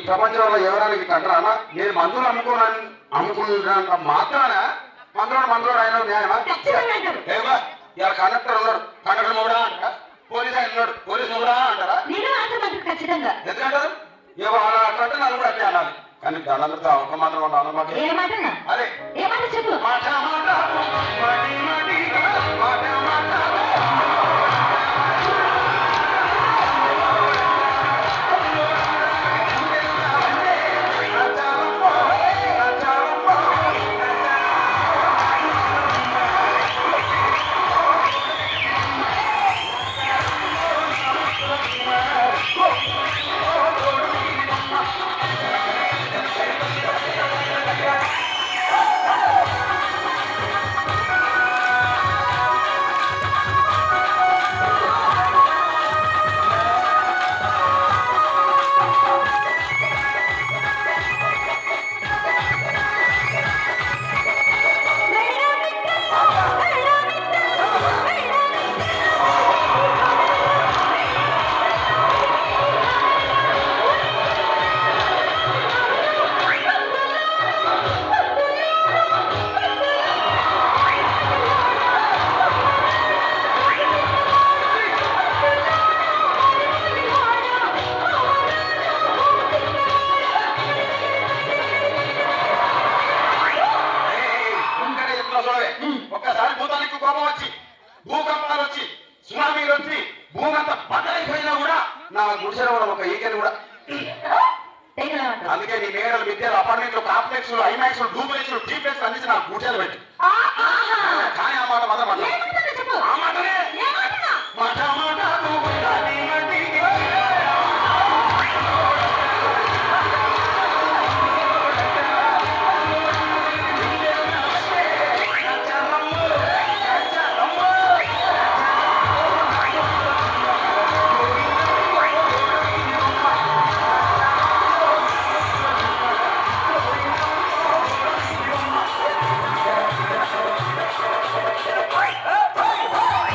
ప్రపంచంలో ఎవరానికి అంటారా? నేను మందులు అమ్ముకున్నంత మాత్రాన మందులోడు ఆయన న్యాయమా? ఏమా ఇలా కండక్టర్ ఉన్నాడు, కండక్టర్ కూడా అంటారా? పోలీస్ ఆయన ఉన్నాడు, పోలీసు కూడా అంటారా? ఎందుకంటారు? ఏమో అలా అంటే నన్ను కూడా అట్టే అనాలి. కానీ దానంతా ఒక మాత్రం ఉండాలి. అదే చెప్పు. ఒక్కసారి భూతానికి కోపం వచ్చి, భూకంపాలు వచ్చి, సునామీలు వచ్చి, భూమంతా బద్దలైపోయినా కూడా నా గుడిసెలో కూడా ఒక ఈకెన్ కూడా. అందుకే నీ మేడలు, విద్యలు, అపార్ట్మెంట్లు, కాంప్లెక్స్, ఐమాక్స్, డూప్లెక్స్, టీప్లెక్స్ అందించి నా గుడిసెలు పెట్టి